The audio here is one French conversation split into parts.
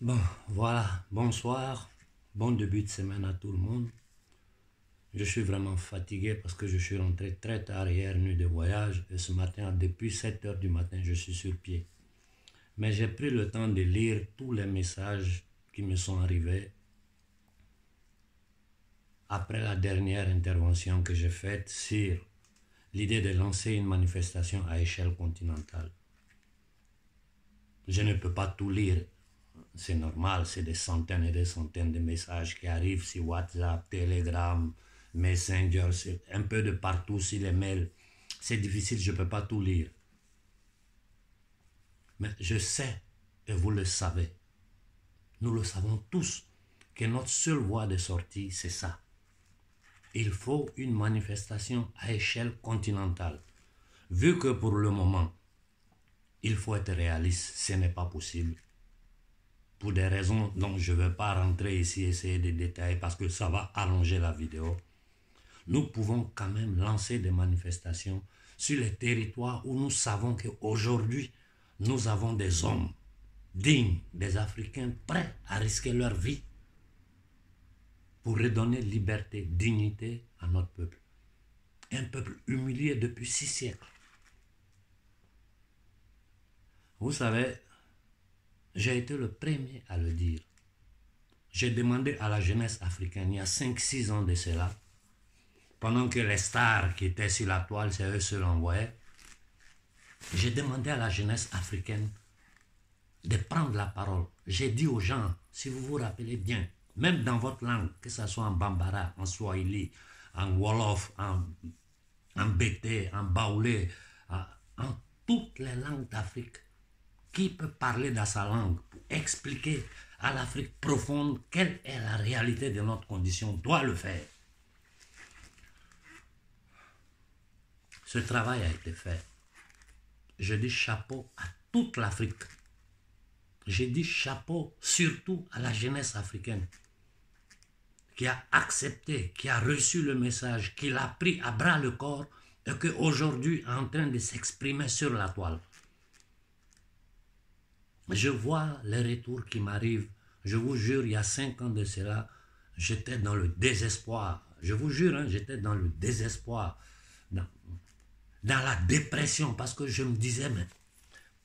Bon, voilà, bonsoir, bon début de semaine à tout le monde. Je suis vraiment fatigué parce que je suis rentré très tard hier, nuit de voyage, et ce matin, depuis 7 heures du matin, je suis sur pied. Mais j'ai pris le temps de lire tous les messages qui me sont arrivés après la dernière intervention que j'ai faite sur l'idée de lancer une manifestation à échelle continentale. Je ne peux pas tout lire. C'est normal, c'est des centaines et des centaines de messages qui arrivent sur WhatsApp, Telegram, Messenger, c'est un peu de partout sur les mails. C'est difficile, je ne peux pas tout lire. Mais je sais, et vous le savez, nous le savons tous, que notre seule voie de sortie, c'est ça. Il faut une manifestation à échelle continentale. Vu que pour le moment, il faut être réaliste, ce n'est pas possible. Pour des raisons dont je ne vais pas rentrer ici, essayer de détailler parce que ça va allonger la vidéo. Nous pouvons quand même lancer des manifestations sur les territoires où nous savons qu'aujourd'hui, nous avons des hommes dignes, des Africains prêts à risquer leur vie pour redonner liberté, dignité à notre peuple. Un peuple humilié depuis 6 siècles. Vous savez, j'ai été le premier à le dire. J'ai demandé à la jeunesse africaine, il y a 5-6 ans de cela, pendant que les stars qui étaient sur la toile, c'est eux qui l'envoyaient, j'ai demandé à la jeunesse africaine de prendre la parole. J'ai dit aux gens, si vous vous rappelez bien, même dans votre langue, que ce soit en Bambara, en Swahili, en Wolof, en Bété, en Baoulé, en toutes les langues d'Afrique, qui peut parler dans sa langue pour expliquer à l'Afrique profonde quelle est la réalité de notre condition, doit le faire. Ce travail a été fait. Je dis chapeau à toute l'Afrique. Je dis chapeau surtout à la jeunesse africaine qui a accepté, qui a reçu le message, qui l'a pris à bras le corps et qui aujourd'hui est en train de s'exprimer sur la toile. Je vois les retours qui m'arrivent. Je vous jure, il y a 5 ans de cela, j'étais dans le désespoir. Je vous jure, hein, j'étais dans le désespoir, dans la dépression, parce que je me disais, mais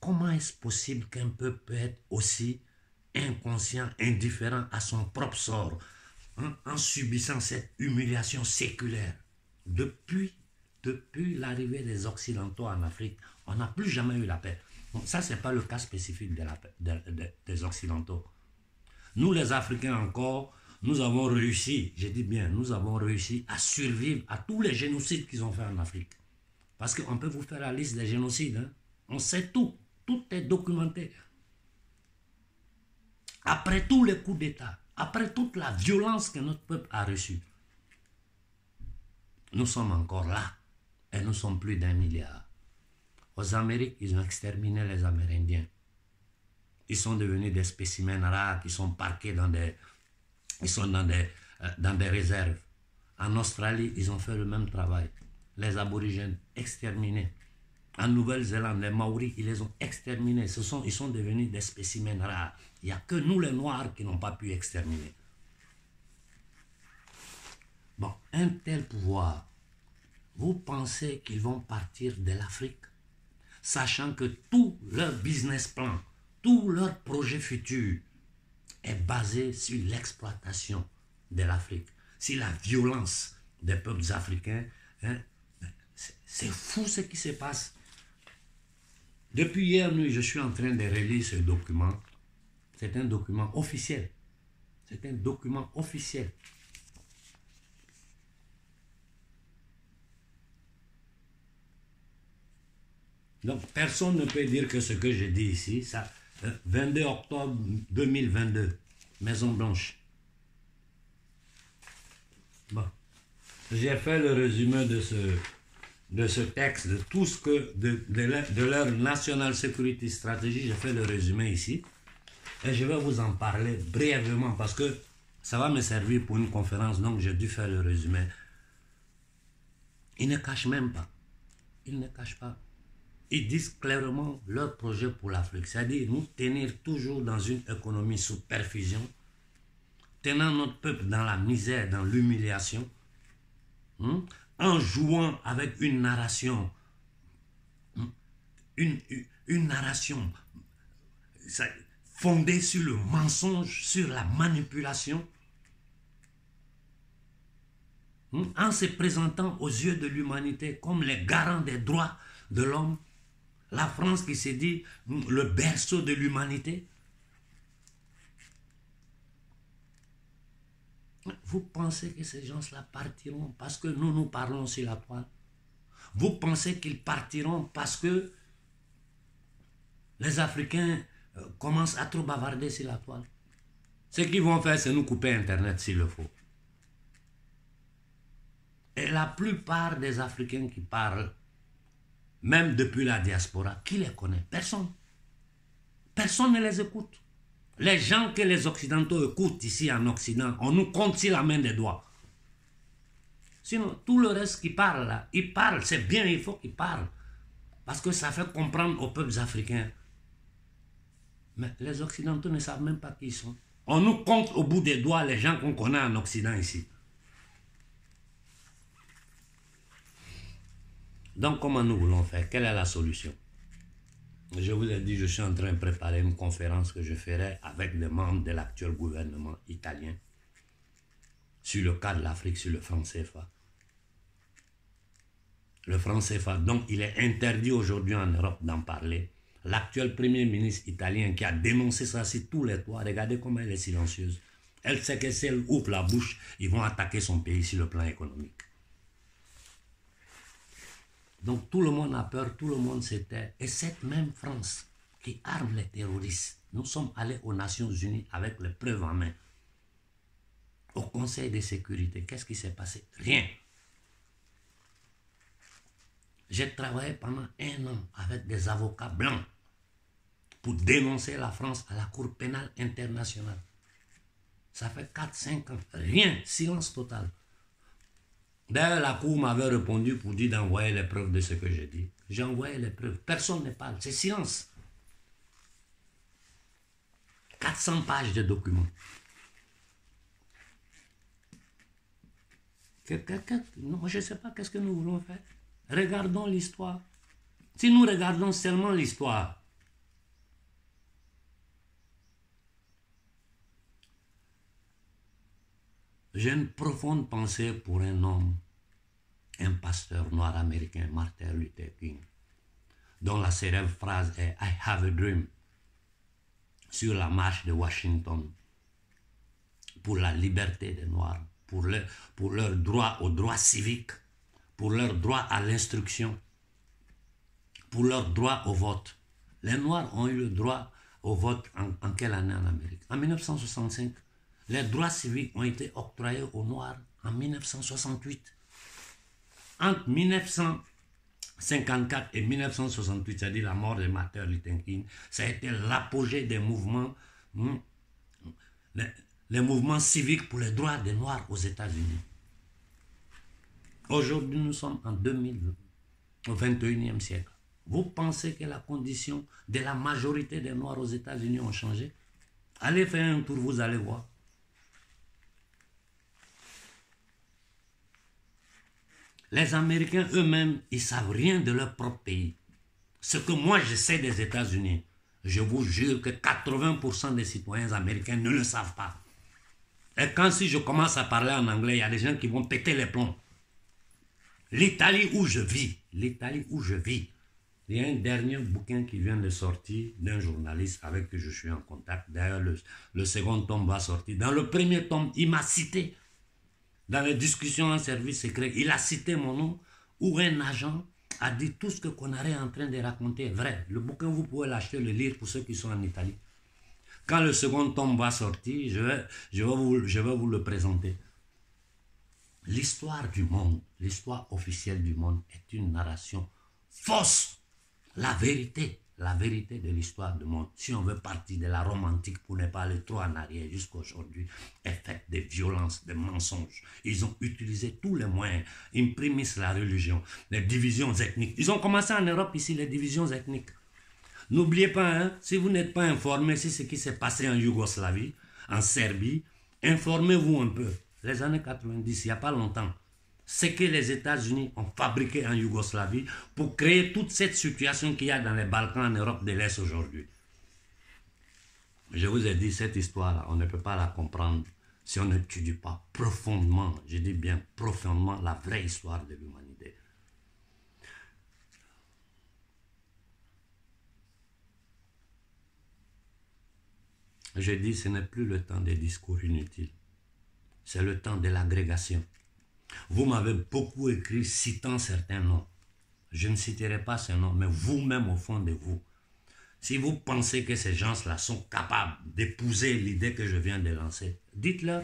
comment est-ce possible qu'un peuple peut être aussi inconscient, indifférent à son propre sort, en subissant cette humiliation séculaire? Depuis l'arrivée des Occidentaux en Afrique, on n'a plus jamais eu la paix. Bon, ça, ce n'est pas le cas spécifique des Occidentaux. Nous, les Africains encore, nous avons réussi, je dis bien, nous avons réussi à survivre à tous les génocides qu'ils ont fait en Afrique. Parce qu'on peut vous faire la liste des génocides. Hein? On sait tout. Tout est documenté. Après tous les coups d'État, après toute la violence que notre peuple a reçue, nous sommes encore là. Et nous sommes plus d'1 milliard. Aux Amériques, ils ont exterminé les Amérindiens. Ils sont devenus des spécimens rares qui sont parqués dans des réserves. En Australie, ils ont fait le même travail. Les aborigènes exterminés. En Nouvelle-Zélande, les Maoris, ils les ont exterminés. Ils sont devenus des spécimens rares. Il n'y a que nous, les Noirs, qui n'ont pas pu exterminer. Bon, un tel pouvoir, vous pensez qu'ils vont partir de l'Afrique, sachant que tout leur business plan, tout leur projet futur est basé sur l'exploitation de l'Afrique, sur la violence des peuples africains. Hein? C'est fou ce qui se passe. Depuis hier nuit, je suis en train de relire ce document. C'est un document officiel. C'est un document officiel. Donc, personne ne peut dire que ce que je dis ici, ça, 22 octobre 2022, Maison Blanche. Bon, j'ai fait le résumé de ce texte, de tout ce que, de leur National Security Strategy, j'ai fait le résumé ici. Et je vais vous en parler brièvement parce que ça va me servir pour une conférence, donc j'ai dû faire le résumé. Ils ne cachent même pas. Ils ne cachent pas. Ils disent clairement leur projet pour l'Afrique, c'est-à-dire nous tenir toujours dans une économie sous perfusion, tenant notre peuple dans la misère, dans l'humiliation, en jouant avec une narration, une narration fondée sur le mensonge, sur la manipulation, en se présentant aux yeux de l'humanité comme les garants des droits de l'homme, la France qui s'est dit le berceau de l'humanité. Vous pensez que ces gens-là partiront parce que nous parlons sur la toile? Vous pensez qu'ils partiront parce que les Africains commencent à trop bavarder sur la toile? Ce qu'ils vont faire, c'est nous couper Internet s'il le faut. Et la plupart des Africains qui parlent, même depuis la diaspora, qui les connaît? Personne. Personne ne les écoute. Les gens que les Occidentaux écoutent ici en Occident, on nous compte sur la main des doigts. Sinon, tout le reste qui parle là, ils parlent, c'est bien, il faut qu'ils parlent. Parce que ça fait comprendre aux peuples africains. Mais les Occidentaux ne savent même pas qui ils sont. On nous compte au bout des doigts les gens qu'on connaît en Occident ici. Donc, comment nous voulons faire? Quelle est la solution? Je vous ai dit, je suis en train de préparer une conférence que je ferai avec les membres de l'actuel gouvernement italien sur le cas de l'Afrique, sur le franc CFA. Le franc CFA, donc il est interdit aujourd'hui en Europe d'en parler. L'actuel premier ministre italien qui a dénoncé ça sur tous les toits, regardez comment elle est silencieuse. Elle sait que si elle ouvre la bouche, ils vont attaquer son pays sur le plan économique. Donc tout le monde a peur, tout le monde se tait. Et cette même France qui arme les terroristes, nous sommes allés aux Nations Unies avec les preuves en main. Au Conseil de sécurité, qu'est-ce qui s'est passé? Rien. J'ai travaillé pendant 1 an avec des avocats blancs pour dénoncer la France à la Cour pénale internationale. Ça fait 4-5 ans. Rien, silence total. D'ailleurs, la Cour m'avait répondu pour dire d'envoyer les preuves de ce que j'ai dit. J'ai envoyé les preuves. Personne ne parle. C'est silence. 400 pages de documents. Non, je ne sais pas qu'est-ce que nous voulons faire. Regardons l'histoire. Si nous regardons seulement l'histoire, j'ai une profonde pensée pour un homme, un pasteur noir américain, Martin Luther King, dont la célèbre phrase est « I have a dream » sur la marche de Washington pour la liberté des Noirs, pour leur droit au droit civique, pour leur droit à l'instruction, pour leur droit au vote. Les Noirs ont eu le droit au vote en quelle année en Amérique? En 1965. Les droits civiques ont été octroyés aux Noirs en 1968. Entre 1954 et 1968, c'est-à-dire la mort de Martin Luther King, ça a été l'apogée des mouvements, les mouvements civiques pour les droits des Noirs aux États-Unis. Aujourd'hui, nous sommes en 2020, au 21e siècle. Vous pensez que la condition de la majorité des Noirs aux États-Unis ont changé? Allez faire un tour, vous allez voir. Les Américains eux-mêmes, ils ne savent rien de leur propre pays. Ce que moi je sais des États-Unis, je vous jure que 80% des citoyens américains ne le savent pas. Et quand si je commence à parler en anglais, il y a des gens qui vont péter les plombs. L'Italie où je vis, il y a un dernier bouquin qui vient de sortir d'un journaliste avec qui je suis en contact. D'ailleurs, le second tome va sortir. Dans le premier tome, il m'a cité, dans les discussions en service secret, il a cité mon nom, où un agent a dit tout ce que Konaré est en train de raconter est vrai. Le bouquin, vous pouvez l'acheter, le lire pour ceux qui sont en Italie. Quand le second tome va sortir, je vais vous le présenter. L'histoire du monde, l'histoire officielle du monde est une narration fausse. La vérité la vérité de l'histoire du monde, si on veut partir de la Rome antique pour ne pas aller trop en arrière jusqu'à aujourd'hui, est faite de violences, de mensonges. Ils ont utilisé tous les moyens, imprimissent la religion, les divisions ethniques. Ils ont commencé en Europe ici, les divisions ethniques. N'oubliez pas, hein, si vous n'êtes pas informé sur ce qui s'est passé en Yougoslavie, en Serbie, informez-vous un peu. Les années 90, il n'y a pas longtemps, ce que les États-Unis ont fabriqué en Yougoslavie pour créer toute cette situation qu'il y a dans les Balkans en Europe de l'Est aujourd'hui. Je vous ai dit, cette histoire-là, on ne peut pas la comprendre si on n'étudie pas profondément, je dis bien profondément, la vraie histoire de l'humanité. Je dis, ce n'est plus le temps des discours inutiles. C'est le temps de l'agrégation. Vous m'avez beaucoup écrit citant certains noms. Je ne citerai pas ces noms, mais vous-même au fond de vous, si vous pensez que ces gens-là sont capables d'épouser l'idée que je viens de lancer, dites-leur.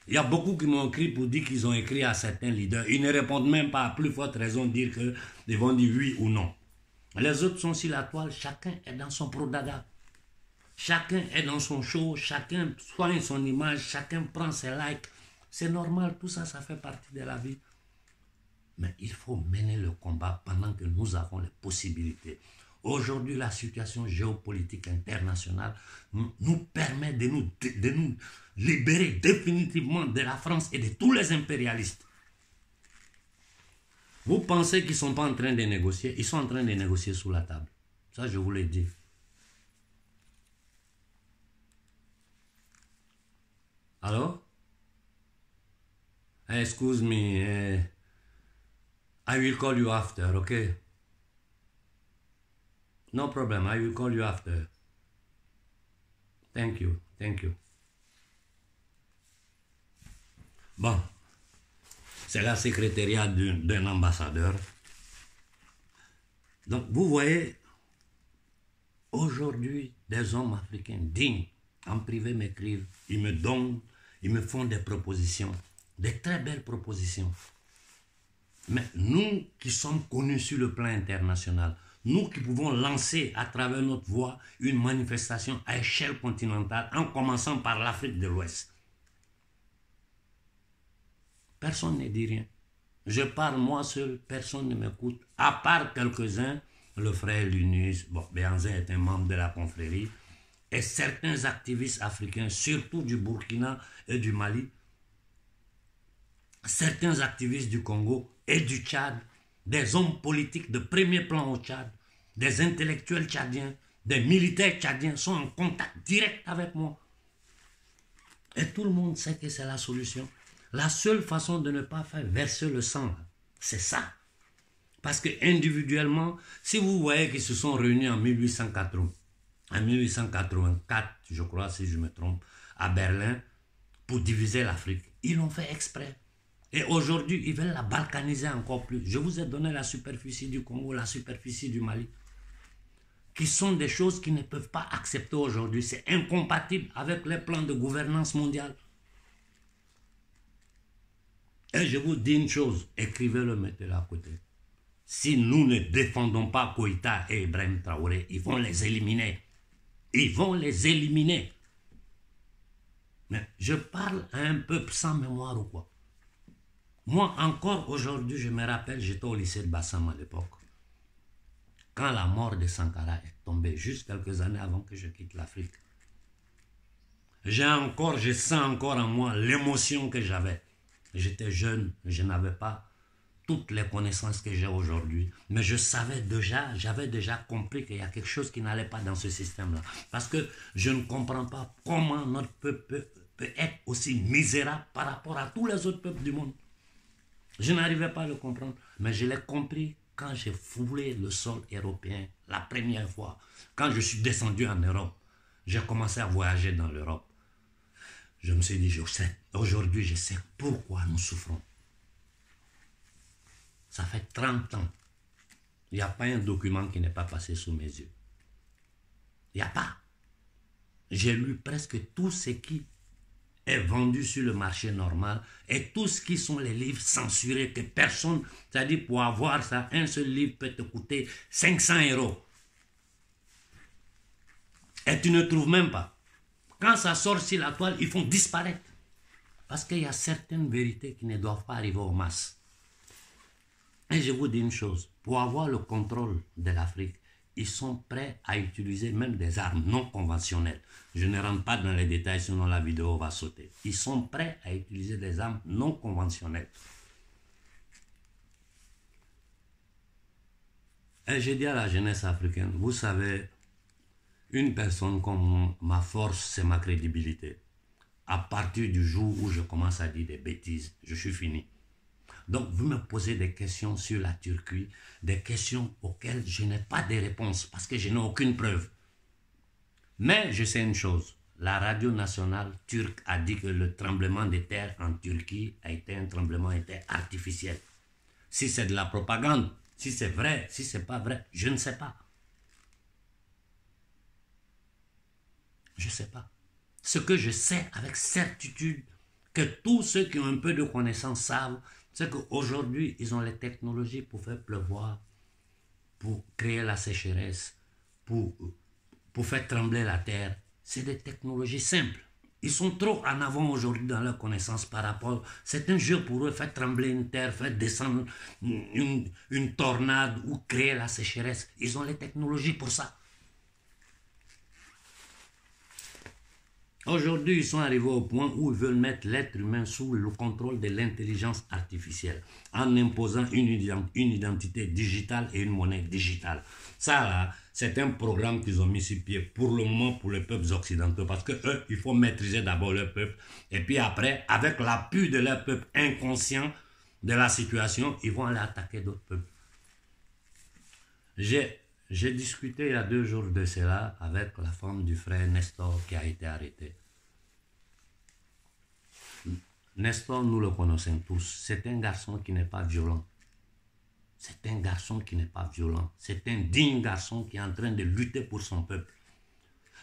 Il y a beaucoup qui m'ont écrit pour dire qu'ils ont écrit à certains leaders. Ils ne répondent même pas à plus forte raison de dire qu'ils vont dire oui ou non. Les autres sont sur la toile, chacun est dans son prodaga. Chacun est dans son show, chacun soigne son image, chacun prend ses likes. C'est normal, tout ça, ça fait partie de la vie. Mais il faut mener le combat pendant que nous avons les possibilités. Aujourd'hui, la situation géopolitique internationale nous permet de nous libérer définitivement de la France et de tous les impérialistes. Vous pensez qu'ils ne sont pas en train de négocier? Ils sont en train de négocier sous la table. Ça, je vous l'ai dit. Alors? Excuse me. I will call you after, okay? No problem, I will call you after. Thank you, thank you. Bon, c'est la secrétariat d'un ambassadeur. Donc, vous voyez, aujourd'hui, des hommes africains dignes, en privé m'écrivent, ils me donnent, ils me font des propositions, des très belles propositions. Mais nous qui sommes connus sur le plan international, nous qui pouvons lancer à travers notre voix une manifestation à échelle continentale en commençant par l'Afrique de l'Ouest. Personne ne dit rien. Je parle moi seul, personne ne m'écoute, à part quelques-uns, le frère Lunus, bon, Béhanzin est un membre de la confrérie, et certains activistes africains, surtout du Burkina et du Mali, certains activistes du Congo et du Tchad, des hommes politiques de premier plan au Tchad, des intellectuels tchadiens, des militaires tchadiens sont en contact direct avec moi. Et tout le monde sait que c'est la solution. La seule façon de ne pas faire verser le sang, c'est ça. Parce que individuellement, si vous voyez qu'ils se sont réunis en 1884, je crois, si je me trompe, à Berlin, pour diviser l'Afrique, ils l'ont fait exprès. Et aujourd'hui, ils veulent la balkaniser encore plus. Je vous ai donné la superficie du Congo, la superficie du Mali, qui sont des choses qu'ils ne peuvent pas accepter aujourd'hui. C'est incompatible avec les plans de gouvernance mondiale. Et je vous dis une chose, écrivez-le, mettez-le à côté. Si nous ne défendons pas Koïta et Ibrahim Traoré, ils vont les éliminer. Ils vont les éliminer. Mais je parle à un peuple sans mémoire ou quoi? Moi, encore aujourd'hui, je me rappelle, j'étais au lycée de Bassam à l'époque. Quand la mort de Sankara est tombée, juste quelques années avant que je quitte l'Afrique. Je sens encore en moi l'émotion que j'avais. J'étais jeune, je n'avais pas toutes les connaissances que j'ai aujourd'hui. Mais je savais déjà, j'avais déjà compris qu'il y a quelque chose qui n'allait pas dans ce système-là. Parce que je ne comprends pas comment notre peuple peut être aussi misérable par rapport à tous les autres peuples du monde. Je n'arrivais pas à le comprendre, mais je l'ai compris quand j'ai foulé le sol européen la première fois. Quand je suis descendu en Europe, j'ai commencé à voyager dans l'Europe. Je me suis dit, je sais, aujourd'hui je sais pourquoi nous souffrons. Ça fait 30 ans. Il n'y a pas un document qui n'est pas passé sous mes yeux. Il n'y a pas. J'ai lu presque tout ce qui est vendu sur le marché normal et tout ce qui sont les livres censurés que personne, c'est-à-dire pour avoir ça, un seul livre peut te coûter 500 €. Et tu ne trouves même pas. Quand ça sort sur la toile, ils font disparaître. Parce qu'il y a certaines vérités qui ne doivent pas arriver aux masses. Et je vous dis une chose, pour avoir le contrôle de l'Afrique, ils sont prêts à utiliser même des armes non conventionnelles. Je ne rentre pas dans les détails, sinon la vidéo va sauter. Ils sont prêts à utiliser des armes non conventionnelles. Et j'ai dit à la jeunesse africaine, vous savez, une personne comme moi, ma force, c'est ma crédibilité. À partir du jour où je commence à dire des bêtises, je suis fini. Donc, vous me posez des questions sur la Turquie, des questions auxquelles je n'ai pas de réponse parce que je n'ai aucune preuve. Mais je sais une chose, la radio nationale turque a dit que le tremblement de terre en Turquie a été un tremblement de terre artificiel. Si c'est de la propagande, si c'est vrai, si c'est pas vrai, je ne sais pas. Je ne sais pas. Ce que je sais avec certitude, que tous ceux qui ont un peu de connaissance savent, c'est qu'aujourd'hui, ils ont les technologies pour faire pleuvoir, pour créer la sécheresse, pour faire trembler la terre. C'est des technologies simples. Ils sont trop en avant aujourd'hui dans leur connaissance par rapport... C'est un jeu pour eux, faire trembler une terre, faire descendre une tornade ou créer la sécheresse. Ils ont les technologies pour ça. Aujourd'hui, ils sont arrivés au point où ils veulent mettre l'être humain sous le contrôle de l'intelligence artificielle en imposant une identité digitale et une monnaie digitale. Ça, là, c'est un programme qu'ils ont mis sur pied pour le moment pour les peuples occidentaux parce que eux, il faut maîtriser d'abord leur peuple et puis après, avec l'appui de leur peuple inconscient de la situation, ils vont aller attaquer d'autres peuples. J'ai discuté il y a 2 jours de cela avec la femme du frère Nestor qui a été arrêté. Nestor, nous le connaissons tous. C'est un garçon qui n'est pas violent. C'est un garçon qui n'est pas violent. C'est un digne garçon qui est en train de lutter pour son peuple.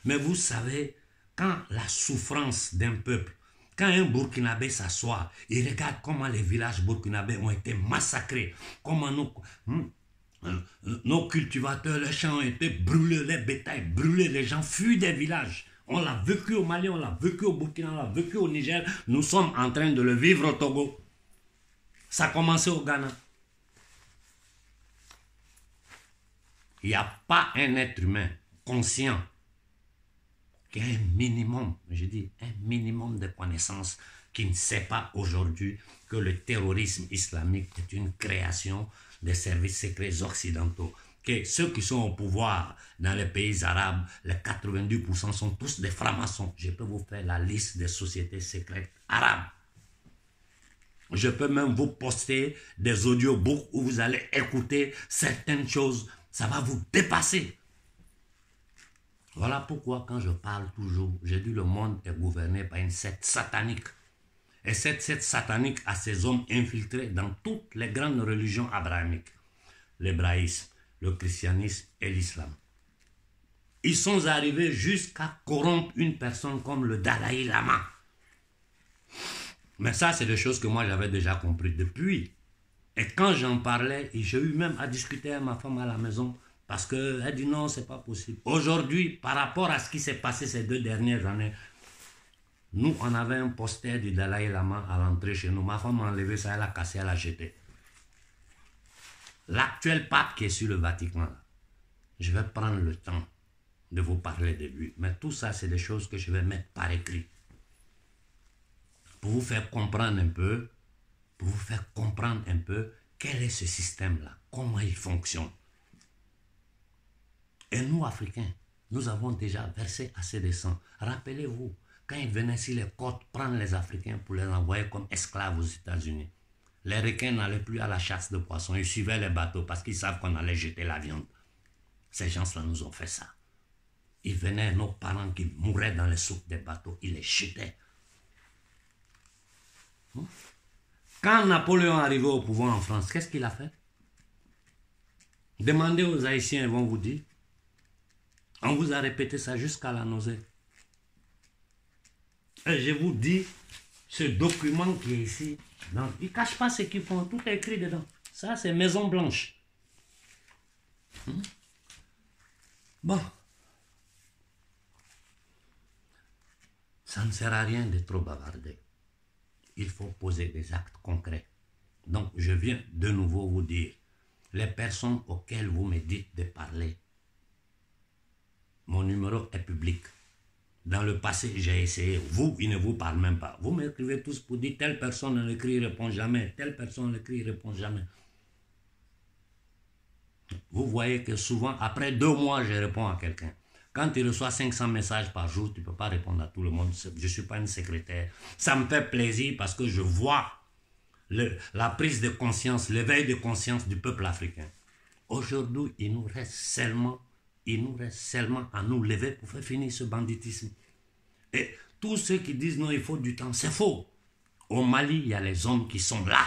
Mais vous savez, quand la souffrance d'un peuple, quand un Burkinabé s'assoit, il regarde comment les villages burkinabés ont été massacrés, comment nos cultivateurs, les champs ont été brûlés, les bétails brûlés, les gens fuient des villages. On l'a vécu au Mali, on l'a vécu au Burkina, on l'a vécu au Niger. Nous sommes en train de le vivre au Togo. Ça a commencé au Ghana. Il n'y a pas un être humain conscient qui a un minimum, je dis un minimum de connaissances, qui ne sait pas aujourd'hui que le terrorisme islamique est une création des services secrets occidentaux. Que ceux qui sont au pouvoir dans les pays arabes, les 90% sont tous des francs-maçons. Je peux vous faire la liste des sociétés secrètes arabes. Je peux même vous poster des audiobooks où vous allez écouter certaines choses. Ça va vous dépasser. Voilà pourquoi quand je parle toujours, je dis le monde est gouverné par une secte satanique. Et cette secte satanique a ses hommes infiltrés dans toutes les grandes religions abrahamiques. L'hébraïsme, le christianisme et l'islam. Ils sont arrivés jusqu'à corrompre une personne comme le Dalai Lama. Mais ça, c'est des choses que moi j'avais déjà compris depuis. Et quand j'en parlais, j'ai eu même à discuter avec ma femme à la maison, parce qu'elle dit non, c'est pas possible. Aujourd'hui, par rapport à ce qui s'est passé ces 2 dernières années, nous, on avait un poster du Dalai Lama à l'entrée chez nous. Ma femme a enlevé ça, elle a cassé, elle a jeté. L'actuel pape qui est sur le Vatican, je vais prendre le temps de vous parler de lui. Mais tout ça, c'est des choses que je vais mettre par écrit. Pour vous faire comprendre un peu, quel est ce système-là, comment il fonctionne. Et nous, Africains, nous avons déjà versé assez de sang. Rappelez-vous, quand ils venaient sur les côtes prendre les Africains pour les envoyer comme esclaves aux États-Unis, les requins n'allaient plus à la chasse de poissons, ils suivaient les bateaux parce qu'ils savent qu'on allait jeter la viande. Ces gens-là nous ont fait ça. Ils venaient, nos parents qui mouraient dans les souks des bateaux, ils les jetaient. Quand Napoléon est arrivé au pouvoir en France, qu'est-ce qu'il a fait? Demandez aux Haïtiens, ils vont vous dire. On vous a répété ça jusqu'à la nausée. Et je vous dis, ce document qui est ici, non, ils ne cachent pas ce qu'ils font, tout est écrit dedans. Ça, c'est Maison Blanche. Bon. ça ne sert à rien de trop bavarder. Il faut poser des actes concrets. Donc, je viens de nouveau vous dire, les personnes auxquelles vous me dites de parler, mon numéro est public. Dans le passé, j'ai essayé. Vous, il ne vous parle même pas. Vous m'écrivez tous pour dire telle personne ne l'écrit, répond jamais. Telle personne l'écrit, répond jamais. Vous voyez que souvent, après 2 mois, je réponds à quelqu'un. Quand tu reçois 500 messages par jour, tu ne peux pas répondre à tout le monde. Je ne suis pas une secrétaire. Ça me fait plaisir parce que je vois la prise de conscience, l'éveil de conscience du peuple africain. Aujourd'hui, il nous reste seulement à nous lever pour faire finir ce banditisme. Et tous ceux qui disent non, il faut du temps, c'est faux. Au Mali, il y a les hommes qui sont là.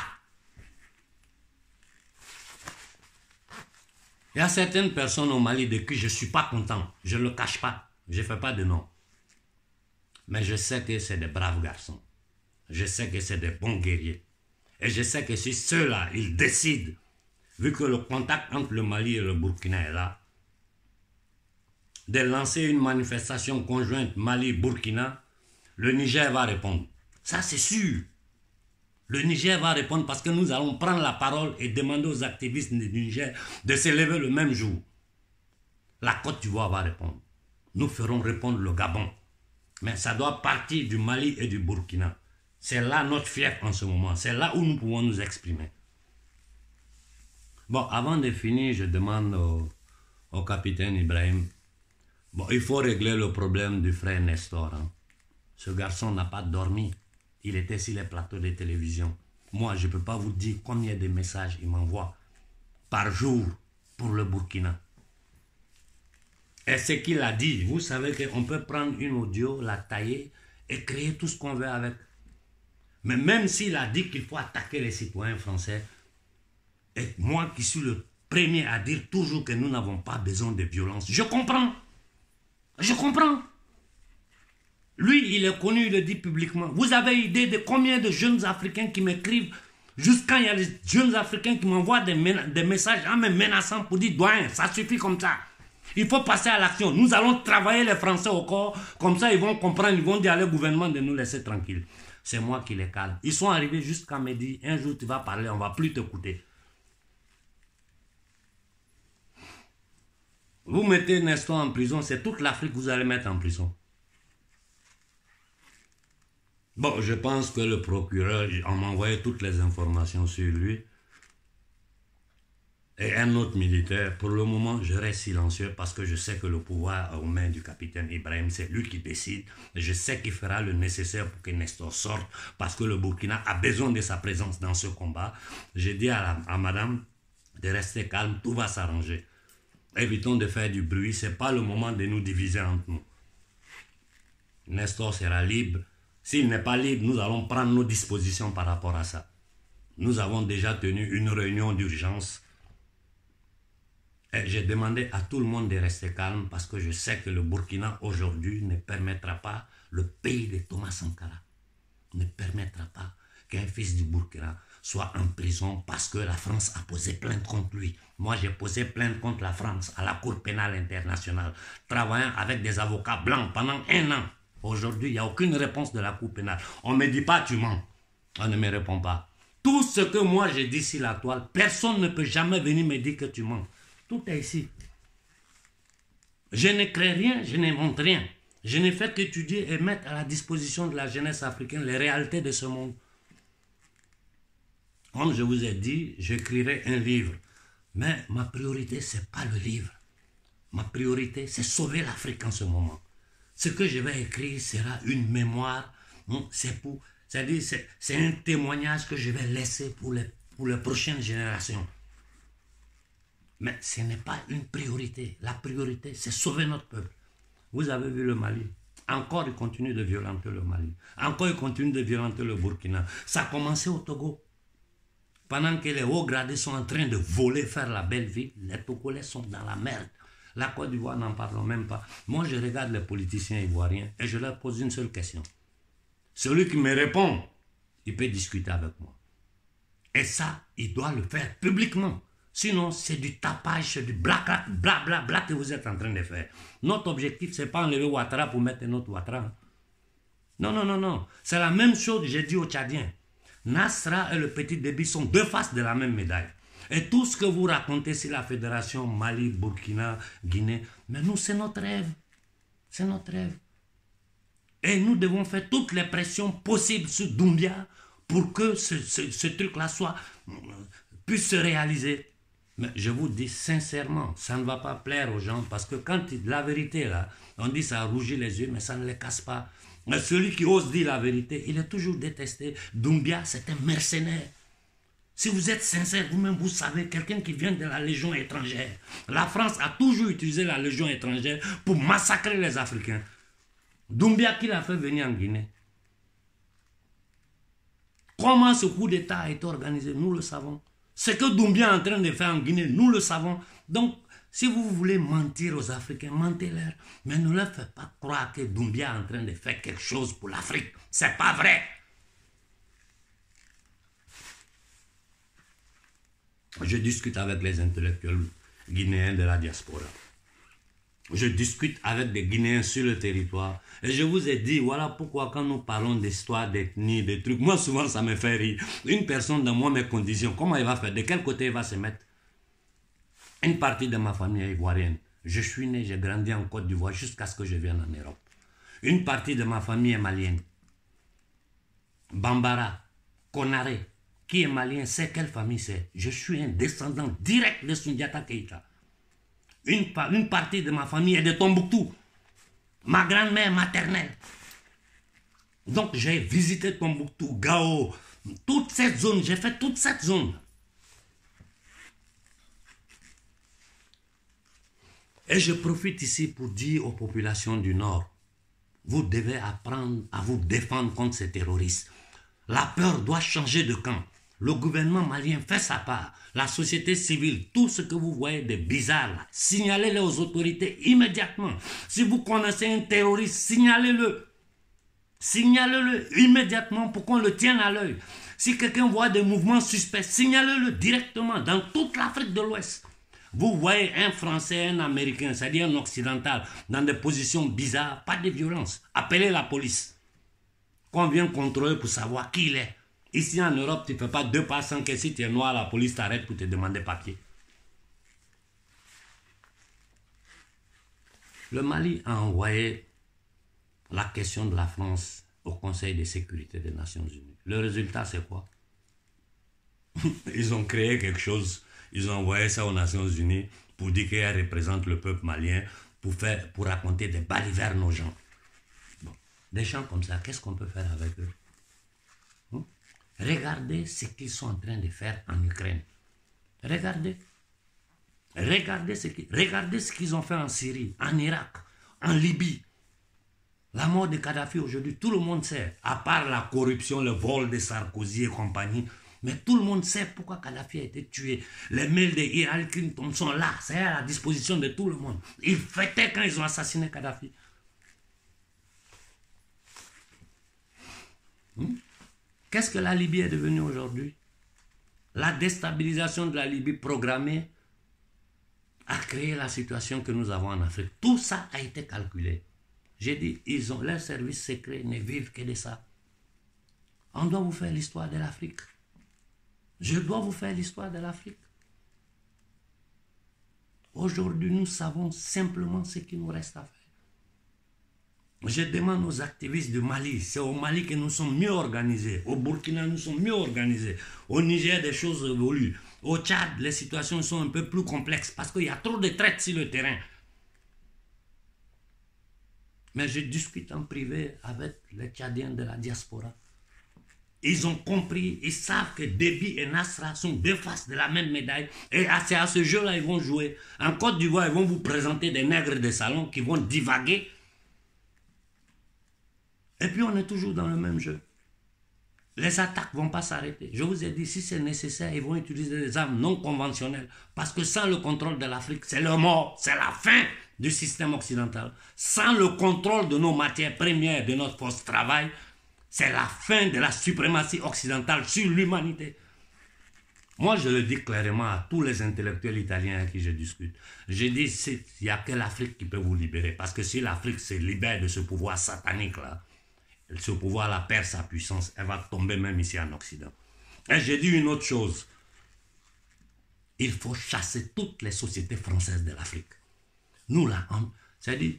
Il y a certaines personnes au Mali de qui je ne suis pas content. Je ne le cache pas. Je ne fais pas de nom. Mais je sais que c'est des braves garçons. Je sais que c'est des bons guerriers. Et je sais que si ceux-là, ils décident, vu que le contact entre le Mali et le Burkina est là, de lancer une manifestation conjointe Mali-Burkina, le Niger va répondre. Ça, c'est sûr. Le Niger va répondre parce que nous allons prendre la parole et demander aux activistes du Niger de se lever le même jour. La Côte d'Ivoire va répondre. Nous ferons répondre le Gabon. Mais ça doit partir du Mali et du Burkina. C'est là notre fief en ce moment. C'est là où nous pouvons nous exprimer. Bon, avant de finir, je demande au capitaine Ibrahim. Bon, il faut régler le problème du frère Nestor. Hein. Ce garçon n'a pas dormi. Il était sur les plateaux de télévision. Moi, je ne peux pas vous dire combien de messages il m'envoie par jour pour le Burkina. Et ce qu'il a dit, vous savez qu'on peut prendre une audio, la tailler et créer tout ce qu'on veut avec. Mais même s'il a dit qu'il faut attaquer les citoyens français, et moi qui suis le premier à dire toujours que nous n'avons pas besoin de violence, je comprends. Je comprends. Lui, il est connu, il le dit publiquement. Vous avez idée de combien de jeunes Africains qui m'écrivent, jusqu'à il y a des jeunes Africains qui m'envoient des messages en me menaçant pour dire, doyen, ça suffit comme ça. Il faut passer à l'action. Nous allons travailler les Français au corps, comme ça ils vont comprendre, ils vont dire à leur gouvernement de nous laisser tranquilles. C'est moi qui les calme. Ils sont arrivés jusqu'à me dire, un jour tu vas parler, on ne va plus t'écouter. Vous mettez Nestor en prison, c'est toute l'Afrique que vous allez mettre en prison. Bon, je pense que le procureur, on m'a envoyé toutes les informations sur lui. Et un autre militaire, pour le moment, je reste silencieux parce que je sais que le pouvoir est aux mains du capitaine Ibrahim, c'est lui qui décide. Je sais qu'il fera le nécessaire pour que Nestor sorte parce que le Burkina a besoin de sa présence dans ce combat. J'ai dit à madame de rester calme, tout va s'arranger. Évitons de faire du bruit, ce n'est pas le moment de nous diviser entre nous. Nestor sera libre. S'il n'est pas libre, nous allons prendre nos dispositions par rapport à ça. Nous avons déjà tenu une réunion d'urgence. Et j'ai demandé à tout le monde de rester calme parce que je sais que le Burkina aujourd'hui ne permettra pas, le pays de Thomas Sankara ne permettra pas qu'un fils du Burkina soit en prison parce que la France a posé plainte contre lui. Moi, j'ai posé plainte contre la France à la Cour pénale internationale, travaillant avec des avocats blancs pendant 1 an. Aujourd'hui, il n'y a aucune réponse de la Cour pénale. On ne me dit pas, tu mens. On ne me répond pas. Tout ce que moi j'ai dit sur la toile, personne ne peut jamais venir me dire que tu mens. Tout est ici. Je ne crée rien, je n'invente rien. Je ne fais qu'étudier et mettre à la disposition de la jeunesse africaine les réalités de ce monde. Comme je vous ai dit, j'écrirai un livre. Mais ma priorité, ce n'est pas le livre. Ma priorité, c'est sauver l'Afrique en ce moment. Ce que je vais écrire sera une mémoire. C'est-à-dire, c'est un témoignage que je vais laisser pour les prochaines générations. Mais ce n'est pas une priorité. La priorité, c'est sauver notre peuple. Vous avez vu le Mali. Encore, il continue de violenter le Mali. Encore, il continue de violenter le Burkina. Ça a commencé au Togo. Pendant que les hauts gradés sont en train de voler, faire la belle vie, les Togolais sont dans la merde. La Côte d'Ivoire, n'en parlons même pas. Moi, je regarde les politiciens ivoiriens et je leur pose une seule question. Celui qui me répond, il peut discuter avec moi. Et ça, il doit le faire publiquement. Sinon, c'est du tapage, c'est du blablabla que vous êtes en train de faire. Notre objectif, ce n'est pas enlever Ouattara pour mettre un autre Ouattara. Non, non, non, non. C'est la même chose que j'ai dit aux Tchadiens. Nasra et le Petit Déby sont deux faces de la même médaille. Et tout ce que vous racontez sur la fédération Mali, Burkina, Guinée, mais nous, c'est notre rêve. C'est notre rêve. Et nous devons faire toutes les pressions possibles sur Doumbia pour que ce truc-là puisse se réaliser. Mais je vous dis sincèrement, ça ne va pas plaire aux gens parce que quand la vérité, là, on dit ça rougit les yeux, mais ça ne les casse pas. Mais celui qui ose dire la vérité, il est toujours détesté. Doumbia, c'est un mercenaire. Si vous êtes sincère, vous-même, vous savez, quelqu'un qui vient de la Légion étrangère. La France a toujours utilisé la Légion étrangère pour massacrer les Africains. Doumbia, qui l'a fait venir en Guinée? Comment ce coup d'État a été organisé? Nous le savons. Ce que Doumbia est en train de faire en Guinée, nous le savons. Donc, si vous voulez mentir aux Africains, mentez-leur. Mais ne leur faites pas croire que Doumbia est en train de faire quelque chose pour l'Afrique. C'est pas vrai. Je discute avec les intellectuels guinéens de la diaspora. Je discute avec des Guinéens sur le territoire. Et je vous ai dit, voilà pourquoi quand nous parlons d'histoire, d'ethnie, de trucs, moi souvent ça me fait rire. Une personne dans moi, mes conditions, comment il va faire? De quel côté il va se mettre? Une partie de ma famille est ivoirienne. Je suis né, j'ai grandi en Côte d'Ivoire jusqu'à ce que je vienne en Europe. Une partie de ma famille est malienne. Bambara, Konaré, qui est malien, c'est quelle famille c'est? Je suis un descendant direct de Soundiata Keïta. Une partie de ma famille est de Tombouctou. Ma grand-mère maternelle. Donc j'ai visité Tombouctou, Gao, toute cette zone, j'ai fait toute cette zone. Et je profite ici pour dire aux populations du Nord, vous devez apprendre à vous défendre contre ces terroristes. La peur doit changer de camp. Le gouvernement malien fait sa part. La société civile, tout ce que vous voyez de bizarre, signalez-le aux autorités immédiatement. Si vous connaissez un terroriste, signalez-le. Signalez-le immédiatement pour qu'on le tienne à l'œil. Si quelqu'un voit des mouvements suspects, signalez-le directement dans toute l'Afrique de l'Ouest. Vous voyez un Français, un Américain, c'est-à-dire un Occidental, dans des positions bizarres, pas de violence. Appelez la police. Qu'on vienne contrôler pour savoir qui il est. Ici en Europe, tu ne fais pas deux pas sans que si tu es noir, la police t'arrête pour te demander papier. Le Mali a envoyé la question de la France au Conseil de sécurité des Nations Unies. Le résultat, c'est quoi? Ils ont créé quelque chose. Ils ont envoyé ça aux Nations Unies pour dire qu'elle représente le peuple malien, pour raconter des balivernes aux gens. Bon. Des gens comme ça, qu'est-ce qu'on peut faire avec eux? Regardez ce qu'ils sont en train de faire en Ukraine. Regardez. Regardez ce qu'ils ont fait en Syrie, en Irak, en Libye. La mort de Kadhafi aujourd'hui, tout le monde sait, à part la corruption, le vol de Sarkozy et compagnie, mais tout le monde sait pourquoi Kadhafi a été tué. Les mails de Hillary Clinton sont là, c'est à la disposition de tout le monde. Ils fêtaient quand ils ont assassiné Kadhafi. Qu'est-ce que la Libye est devenue aujourd'hui? La déstabilisation de la Libye programmée a créé la situation que nous avons en Afrique. Tout ça a été calculé. J'ai dit, leurs services secrets ne vivent que de ça. On doit vous faire l'histoire de l'Afrique. Je dois vous faire l'histoire de l'Afrique. Aujourd'hui, nous savons simplement ce qu'il nous reste à faire. Je demande aux activistes du Mali, c'est au Mali que nous sommes mieux organisés. Au Burkina, nous sommes mieux organisés. Au Niger, des choses évoluent. Au Tchad, les situations sont un peu plus complexes parce qu'il y a trop de traite sur le terrain. Mais je discute en privé avec les Tchadiens de la diaspora. Ils ont compris, ils savent que Déby et Nasra sont deux faces de la même médaille. Et c'est à ce jeu-là ils vont jouer. En Côte d'Ivoire, ils vont vous présenter des nègres de salon qui vont divaguer. Et puis on est toujours dans le même jeu. Les attaques ne vont pas s'arrêter. Je vous ai dit, si c'est nécessaire, ils vont utiliser des armes non conventionnelles. Parce que sans le contrôle de l'Afrique, c'est le mort, c'est la fin du système occidental. Sans le contrôle de nos matières premières, de notre force de travail, c'est la fin de la suprématie occidentale sur l'humanité. Moi, je le dis clairement à tous les intellectuels italiens avec qui je discute. Je dis, il n'y a que l'Afrique qui peut vous libérer. Parce que si l'Afrique se libère de ce pouvoir satanique-là, Ce pouvoir-là perd sa puissance. Elle va tomber même ici en Occident. Et j'ai dit une autre chose. Il faut chasser toutes les sociétés françaises de l'Afrique. Nous là, c'est-à-dire,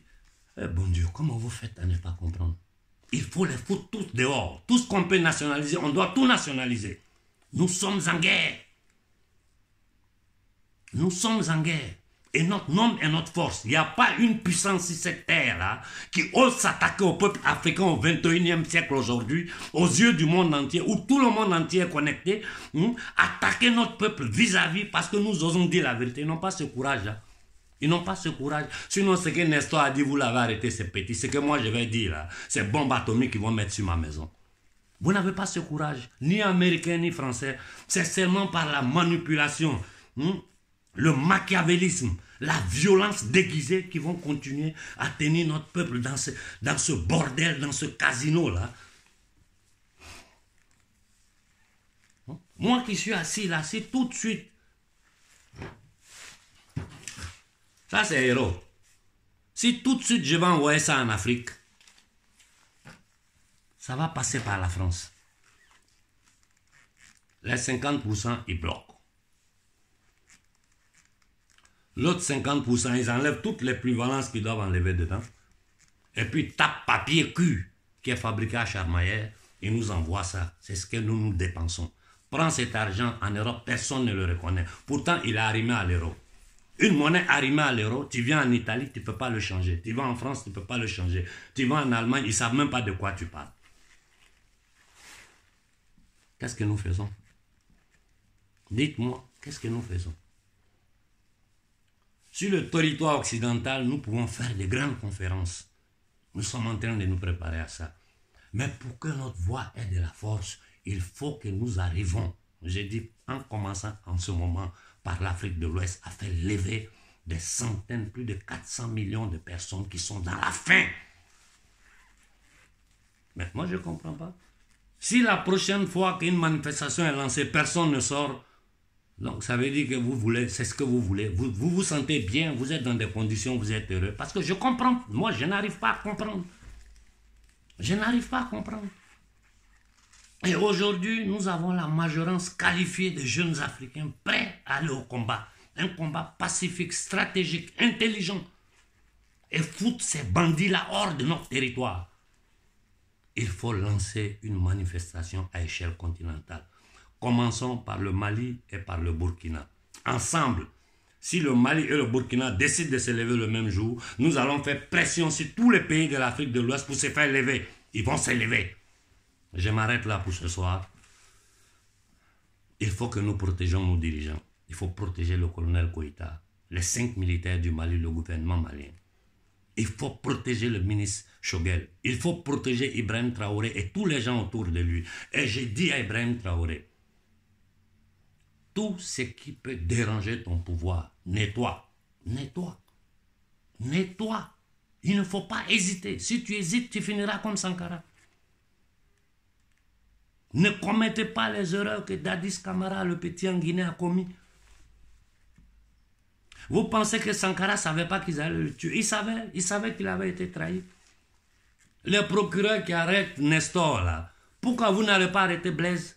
bon Dieu, comment vous faites à ne pas comprendre? Il faut les foutre tous dehors. Tout ce qu'on peut nationaliser, on doit tout nationaliser. Nous sommes en guerre. Nous sommes en guerre. Et notre nombre et notre force. Il n'y a pas une puissance sur cette terre-là qui ose s'attaquer au peuple africain au 21e siècle aujourd'hui, aux yeux du monde entier, où tout le monde entier est connecté, attaquer notre peuple vis-à-vis parce que nous osons dire la vérité. Ils n'ont pas ce courage-là. Ils n'ont pas ce courage. Sinon, ce que Nestor a dit, vous l'avez arrêté, c'est petit. Ce que moi, je vais dire, là, c'est bombes atomiques qu'ils vont mettre sur ma maison. Vous n'avez pas ce courage, ni américain, ni français. C'est seulement par la manipulation, le machiavélisme, la violence déguisée qui vont continuer à tenir notre peuple dans ce bordel, dans ce casino-là. Moi qui suis assis là, si tout de suite, ça c'est héros. Si tout de suite je vais envoyer ça en Afrique, ça va passer par la France. Les 50%, ils bloquent. L'autre 50%, ils enlèvent toutes les plus-valences qu'ils doivent enlever dedans. Et puis, tape papier cul qui est fabriqué à Charmaillère, ils nous envoient ça. C'est ce que nous dépensons. Prends cet argent en Europe, personne ne le reconnaît. Pourtant, il est arrimé à l'euro. Une monnaie arrimée à l'euro, tu viens en Italie, tu ne peux pas le changer. Tu vas en France, tu ne peux pas le changer. Tu vas en Allemagne, ils ne savent même pas de quoi tu parles. Qu'est-ce que nous faisons? Dites-moi, qu'est-ce que nous faisons? Sur le territoire occidental, nous pouvons faire de grandes conférences. Nous sommes en train de nous préparer à ça. Mais pour que notre voix ait de la force, il faut que nous arrivons, j'ai dit en commençant en ce moment, par l'Afrique de l'Ouest, à faire lever des centaines, plus de 400 millions de personnes qui sont dans la faim. Mais moi, je ne comprends pas. Si la prochaine fois qu'une manifestation est lancée, personne ne sort, donc ça veut dire que vous voulez, c'est ce que vous voulez. Vous vous sentez bien, vous êtes dans des conditions, vous êtes heureux. Parce que je comprends. Moi, je n'arrive pas à comprendre. Je n'arrive pas à comprendre. Et aujourd'hui, nous avons la majorité qualifiée de jeunes Africains prêts à aller au combat. Un combat pacifique, stratégique, intelligent. Et foutre ces bandits-là hors de notre territoire. Il faut lancer une manifestation à échelle continentale. Commençons par le Mali et par le Burkina. Ensemble, si le Mali et le Burkina décident de se lever le même jour, nous allons faire pression sur tous les pays de l'Afrique de l'Ouest pour se faire lever. Ils vont se lever. Je m'arrête là pour ce soir. Il faut que nous protégeons nos dirigeants. Il faut protéger le colonel Koïta, les 5 militaires du Mali, le gouvernement malien. Il faut protéger le ministre Choguel. Il faut protéger Ibrahim Traoré et tous les gens autour de lui. Et j'ai dit à Ibrahim Traoré, tout ce qui peut déranger ton pouvoir, nettoie, nettoie, nettoie. Il ne faut pas hésiter. Si tu hésites, tu finiras comme Sankara. Ne commettez pas les erreurs que Dadis Camara, le petit en Guinée, a commis. Vous pensez que Sankara ne savait pas qu'ils allaient le tuer? Il savait qu'il avait été trahi. Le procureur qui arrête Nestor, là, pourquoi vous n'allez pas arrêter Blaise?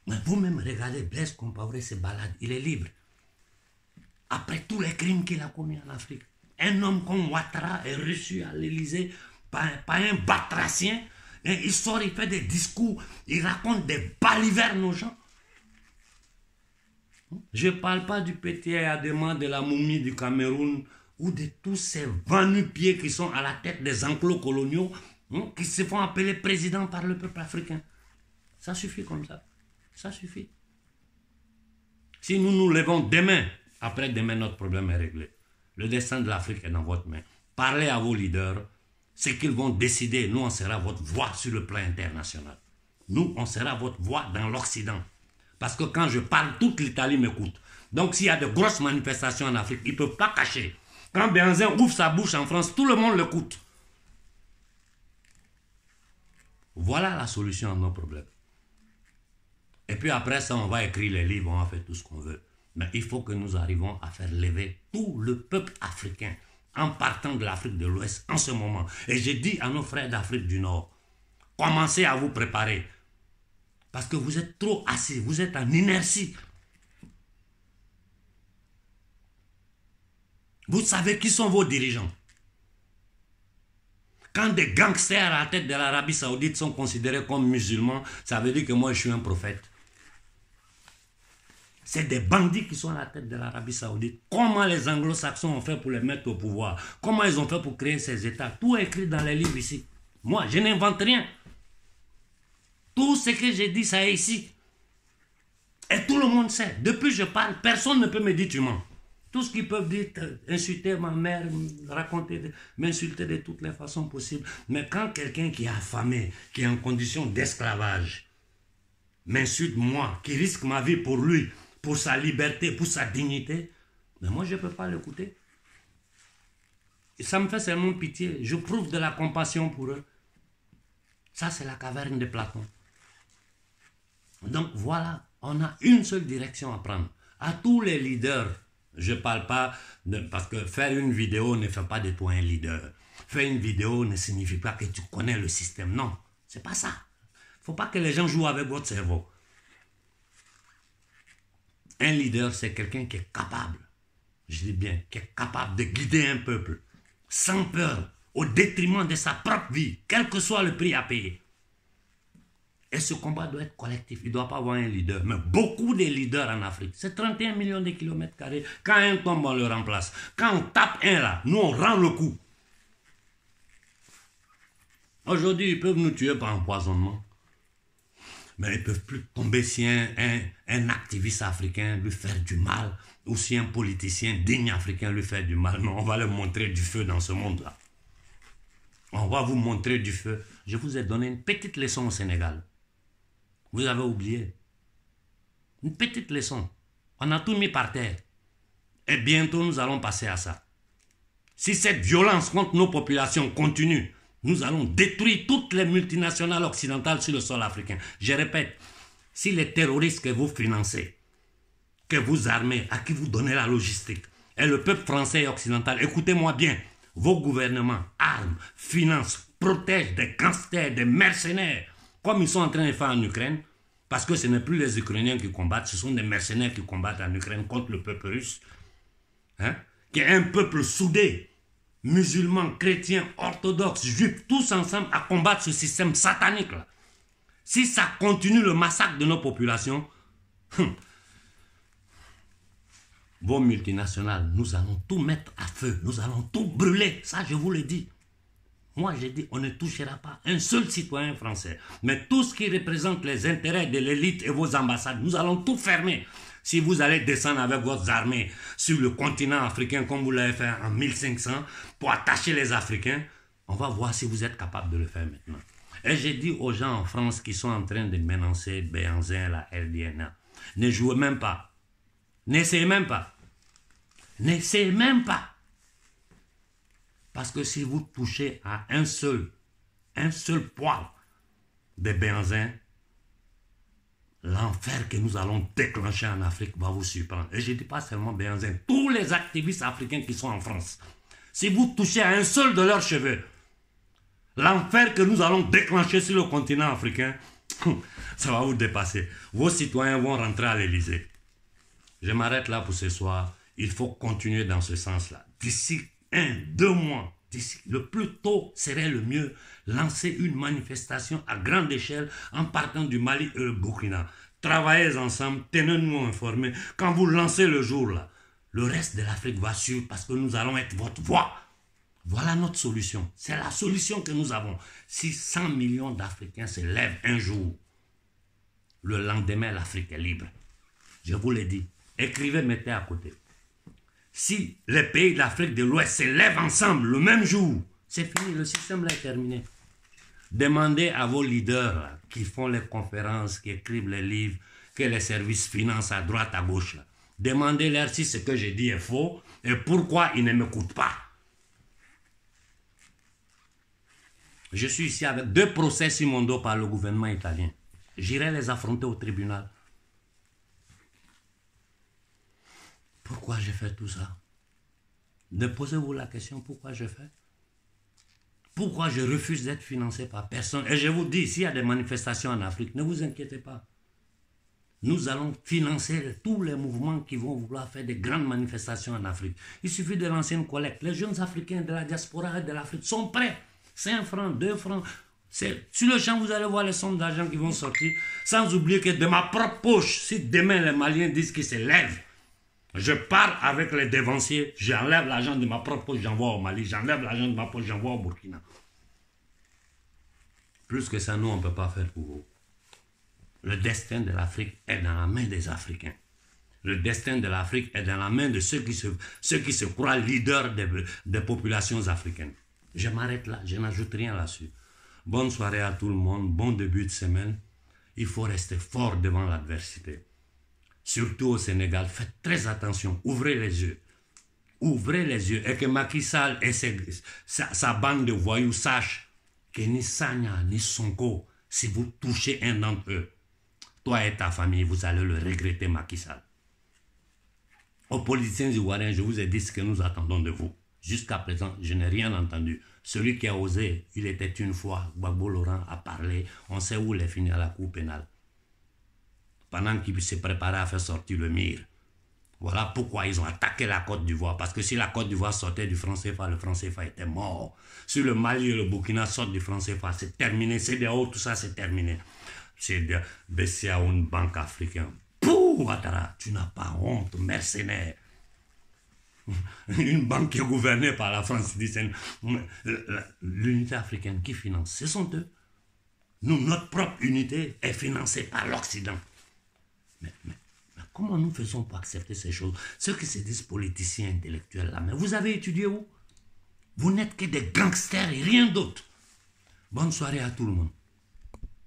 Mais vous-même, regardez, Blaise Compaoré se balade, il est libre. Après tous les crimes qu'il a commis en Afrique. Un homme comme Ouattara est reçu à l'Élysée par un batracien. Et il sort, il fait des discours, il raconte des balivernes aux gens. Je ne parle pas du petit Adema, de la momie du Cameroun, ou de tous ces va-nu-pieds qui sont à la tête des enclos coloniaux, qui se font appeler président par le peuple africain. Ça suffit comme ça. Ça suffit. Si nous nous levons demain, après-demain, notre problème est réglé. Le destin de l'Afrique est dans votre main. Parlez à vos leaders. Ce qu'ils vont décider, nous, on sera votre voix sur le plan international. Nous, on sera votre voix dans l'Occident. Parce que quand je parle, toute l'Italie m'écoute. Donc, s'il y a de grosses manifestations en Afrique, ils ne peuvent pas cacher. Quand Benzin ouvre sa bouche en France, tout le monde l'écoute. Voilà la solution à nos problèmes. Et puis après ça, on va écrire les livres, on va faire tout ce qu'on veut. Mais il faut que nous arrivions à faire lever tout le peuple africain en partant de l'Afrique de l'Ouest en ce moment. Et j'ai dit à nos frères d'Afrique du Nord, commencez à vous préparer. Parce que vous êtes trop assis, vous êtes en inertie. Vous savez qui sont vos dirigeants. Quand des gangsters à la tête de l'Arabie Saoudite sont considérés comme musulmans, ça veut dire que moi je suis un prophète. C'est des bandits qui sont à la tête de l'Arabie Saoudite. Comment les anglo-saxons ont fait pour les mettre au pouvoir? Comment ils ont fait pour créer ces États? Tout est écrit dans les livres ici. Moi, je n'invente rien. Tout ce que j'ai dit, ça est ici. Et tout le monde sait. Depuis que je parle, personne ne peut me dire tu mens. Tout ce qu'ils peuvent dire, insulter ma mère, raconter, m'insulter de toutes les façons possibles. Mais quand quelqu'un qui est affamé, qui est en condition d'esclavage, m'insulte moi, qui risque ma vie pour lui, pour sa liberté, pour sa dignité, mais moi je ne peux pas l'écouter. Ça me fait seulement pitié. Je prouve de la compassion pour eux. Ça, c'est la caverne de Platon. Donc voilà, on a une seule direction à prendre. À tous les leaders, je ne parle pas, parce que faire une vidéo ne fait pas de toi un leader. Faire une vidéo ne signifie pas que tu connais le système. Non, c'est pas ça. Il ne faut pas que les gens jouent avec votre cerveau. Un leader, c'est quelqu'un qui est capable, je dis bien, qui est capable de guider un peuple, sans peur, au détriment de sa propre vie, quel que soit le prix à payer. Et ce combat doit être collectif, il ne doit pas avoir un leader. Mais beaucoup de leaders en Afrique, c'est 31 millions de kilomètres carrés. Quand un tombe, on le remplace. Quand on tape un là, nous on rend le coup. Aujourd'hui, ils peuvent nous tuer par empoisonnement. Mais ils ne peuvent plus tomber si un activiste africain lui fait du mal, ou si un politicien digne africain lui fait du mal. Non, on va leur montrer du feu dans ce monde-là. On va vous montrer du feu. Je vous ai donné une petite leçon au Sénégal. Vous avez oublié. Une petite leçon. On a tout mis par terre. Et bientôt, nous allons passer à ça. Si cette violence contre nos populations continue, nous allons détruire toutes les multinationales occidentales sur le sol africain. Je répète, si les terroristes que vous financez, que vous armez, à qui vous donnez la logistique, et le peuple français et occidental, écoutez-moi bien, vos gouvernements arment, financent, protègent des gangsters, des mercenaires, comme ils sont en train de faire en Ukraine, parce que ce n'est plus les Ukrainiens qui combattent, ce sont des mercenaires qui combattent en Ukraine contre le peuple russe, hein, qui est un peuple soudé, musulmans, chrétiens, orthodoxes, juifs, tous ensemble à combattre ce système satanique là. Si ça continue le massacre de nos populations, vos multinationales, nous allons tout mettre à feu, nous allons tout brûler, ça je vous le dis. Moi j'ai dit, on ne touchera pas un seul citoyen français, mais tout ce qui représente les intérêts de l'élite et vos ambassades, nous allons tout fermer. Si vous allez descendre avec vos armées sur le continent africain comme vous l'avez fait en 1500 pour attacher les Africains, on va voir si vous êtes capable de le faire maintenant. Et j'ai dit aux gens en France qui sont en train de menacer Béhanzin, la RDNA, ne jouez même pas. N'essayez même pas. N'essayez même pas. Parce que si vous touchez à un seul poil de Béhanzin, l'enfer que nous allons déclencher en Afrique va vous surprendre. Et je ne dis pas seulement Béhanzin, tous les activistes africains qui sont en France. Si vous touchez à un seul de leurs cheveux, l'enfer que nous allons déclencher sur le continent africain, ça va vous dépasser. Vos citoyens vont rentrer à l'Élysée. Je m'arrête là pour ce soir. Il faut continuer dans ce sens-là. D'ici 1-2 mois, le plus tôt serait le mieux, lancer une manifestation à grande échelle en partant du Mali et le Burkina. Travaillez ensemble, tenez-nous informés. Quand vous lancez le jour là, le reste de l'Afrique va suivre parce que nous allons être votre voix. Voilà notre solution. C'est la solution que nous avons. Si 100 millions d'Africains se lèvent un jour, le lendemain, l'Afrique est libre. Je vous l'ai dit. Écrivez, mettez à côté. Si les pays de l'Afrique de l'Ouest se lèvent ensemble le même jour, c'est fini, le système là est terminé. Demandez à vos leaders là, qui font les conférences, qui écrivent les livres, que les services financent à droite, à gauche. Là. Demandez-leur si ce que j'ai dit est faux et pourquoi ils ne m'écoutent pas. Je suis ici avec 2 procès sur mon dos par le gouvernement italien. J'irai les affronter au tribunal. Pourquoi j'ai fait tout ça? Ne posez-vous la question pourquoi je fais? Pourquoi je refuse d'être financé par personne? Et je vous dis, s'il y a des manifestations en Afrique, ne vous inquiétez pas. Nous allons financer tous les mouvements qui vont vouloir faire des grandes manifestations en Afrique. Il suffit de lancer une collecte. Les jeunes Africains de la diaspora et de l'Afrique sont prêts. 5 francs, 2 francs. Sur le champ, vous allez voir les sommes d'argent qui vont sortir. Sans oublier que de ma propre poche, si demain les Maliens disent qu'ils se lèvent, je pars avec les dévanciers, j'enlève l'argent de ma propre poche, j'envoie au Mali, j'enlève l'argent de ma poche, j'envoie au Burkina. Plus que ça, nous, on ne peut pas faire pour vous. Le destin de l'Afrique est dans la main des Africains. Le destin de l'Afrique est dans la main de ceux qui se croient leaders des populations africaines. Je m'arrête là, je n'ajoute rien là-dessus. Bonne soirée à tout le monde, bon début de semaine. Il faut rester fort devant l'adversité. Surtout au Sénégal, faites très attention, ouvrez les yeux. Ouvrez les yeux et que Macky Sall et sa bande de voyous sachent que ni Sagna, ni Sonko, si vous touchez un d'entre eux, toi et ta famille, vous allez le regretter, Macky Sall. Aux politiciens ivoiriens, je vous ai dit ce que nous attendons de vous. Jusqu'à présent, je n'ai rien entendu. Celui qui a osé, il était une fois, Gbagbo Laurent a parlé, on sait où il est fini à la cour pénale. Pendant qu'il se préparait à faire sortir le MIR. Voilà pourquoi ils ont attaqué la Côte d'Ivoire. Parce que si la Côte d'Ivoire sortait du franc CFA, le franc CFA était mort. Si le Mali et le Burkina sortent du franc CFA, c'est terminé. CEDEAO, tout ça, c'est terminé. C'est de baisser à une banque africaine. Pouh, Ouattara, tu n'as pas honte, mercenaire. Une banque qui est gouvernée par la France, l'unité africaine qui finance, ce sont eux. Nous, notre propre unité est financée par l'Occident. Mais comment nous faisons pour accepter ces choses? Ceux qui se disent politiciens intellectuels là, mais vous avez étudié où? Vous n'êtes que des gangsters et rien d'autre. Bonne soirée à tout le monde.